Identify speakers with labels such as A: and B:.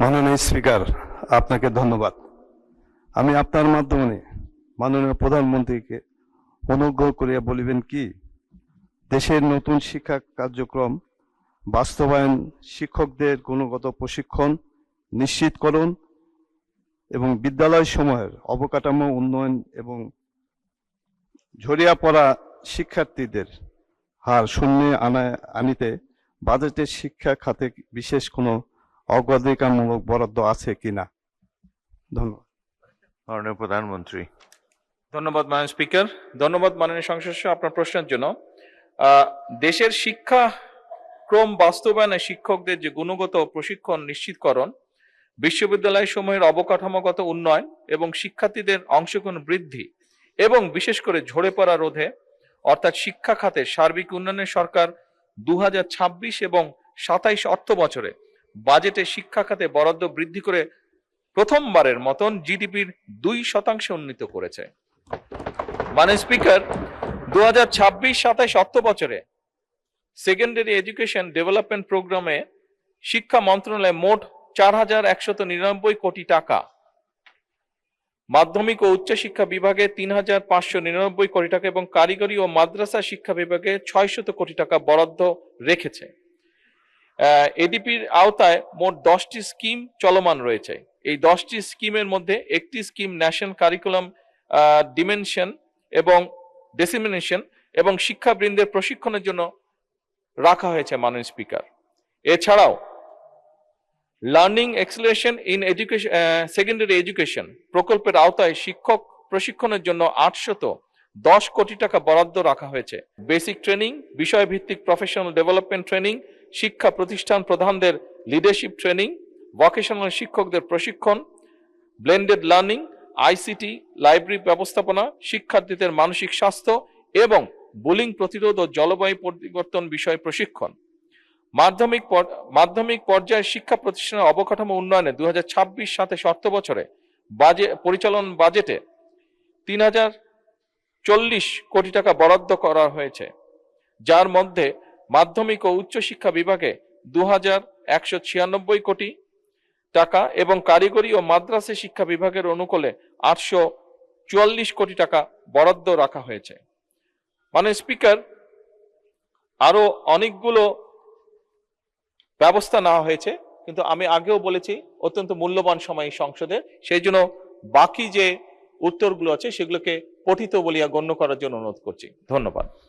A: মাননীয় স্পিকার, আপনাকে ধন্যবাদ। আমি আপনার মাধ্যমে মাননীয় প্রধানমন্ত্রীকে অনুগ্রহ করিয়া বলিবেন কি, দেশের নতুন শিক্ষা কার্যক্রম বাস্তবায়ন, শিক্ষকদের গুণগত প্রশিক্ষণ নিশ্চিতকরণ এবং বিদ্যালয় সমূহের অবকাঠামো উন্নয়ন এবং ঝরিয়া পড়া শিক্ষার্থীদের হার শূন্যে আনিতে বাজেটের শিক্ষা খাতে বিশেষ কোনো অগ্রাধিকারমূলক বরাদ্দ আছে কিনা? ধন্যবাদ।
B: মাননীয় প্রধানমন্ত্রী।
C: ধন্যবাদ মাননীয় স্পিকার, ধন্যবাদ মাননীয় সংসদ সদস্য আপনার প্রশ্নের জন্য। দেশের শিক্ষা ক্রম বাস্তবায়নে শিক্ষকদের যে গুণগত প্রশিক্ষণ নিশ্চিতকরণ, বিশ্ববিদ্যালয় সমূহের অবকাঠামোগত উন্নয়ন এবং শিক্ষার্থীদের অংশগ্রহণ বৃদ্ধি এবং বিশেষ করে ঝরে পড়া রোধে অর্থাৎ শিক্ষা খাতে সার্বিক উন্নয়নে সরকার 2026 এবং 27 অর্থ বছরে বাজেটে শিক্ষা খাতে বরাদ্দ বৃদ্ধি করে প্রথমবারের মতন জিডিপির 2% উন্নীত করেছে। মাননীয় স্পিকার, 2026-27 অর্থ বছরে সেকেন্ডারি এডুকেশন ডেভেলপমেন্ট প্রোগ্রামে শিক্ষা মন্ত্রণালয় মোট 4199 কোটি টাকা, মাধ্যমিক ও উচ্চ শিক্ষা বিভাগে 3599 কোটি টাকা এবং কারিগরি ও মাদ্রাসা শিক্ষা বিভাগে 600 কোটি টাকা বরাদ্দ রেখেছে। এডিপির আওতায় মোট 10টি স্কিম চলমান রয়েছে। এই 10টি স্কিমের মধ্যে একটি স্কিম ন্যাশনাল কারিকুলাম ডিমেনশন এবং ডিসেমিনেশন এবং শিক্ষাবৃন্দের প্রশিক্ষণের জন্য রাখা হয়েছে মাননীয় স্পিকার। এছাড়াও learning acceleration in education secondary education প্রকল্পের আওতায় শিক্ষক প্রশিক্ষণের জন্য 810 কোটি টাকা বরাদ্দ রাখা হয়েছে। বেসিক ট্রেনিং, বিষয়ভিত্তিক প্রফেশনাল ডেভেলপমেন্ট ট্রেনিং, শিক্ষা প্রতিষ্ঠান প্রধানদের লিডারশিপ ট্রেনিং, ভোকেশনাল শিক্ষকদের প্রশিক্ষণ, ব্লেন্ডেড লার্নিং, আইসিটি, লাইব্রেরি ব্যবস্থাপনা, শিক্ষার্থীদের মানসিক স্বাস্থ্য এবং বুলিং প্রতিরোধ ও জলবায়ু পরিবর্তন বিষয় প্রশিক্ষণ। মাধ্যমিক পর্যায়ের শিক্ষা প্রতিষ্ঠানের অবকাঠামো উন্নয়নে 2026-27 অর্থ বছরে পরিচালন বাজেটে 3040 কোটি টাকা বরাদ্দ করা হয়েছে, যার মধ্যে মাধ্যমিক ও উচ্চ শিক্ষা বিভাগে 2196 কোটি টাকা এবং কারিগরি ও মাদ্রাসা শিক্ষা বিভাগের অনুকূলে 844 কোটি টাকা বরাদ্দ রাখা হয়েছে। মাননীয় স্পিকার, আরো অনেকগুলো ব্যবস্থা নেওয়া হয়েছে, কিন্তু আমি আগেও বলেছি অত্যন্ত মূল্যবান সময় সংসদে, সেই জন্য বাকি যে উত্তরগুলো আছে সেগুলোকে পঠিত বলিয়া গণ্য করার জন্য অনুরোধ করছি। ধন্যবাদ।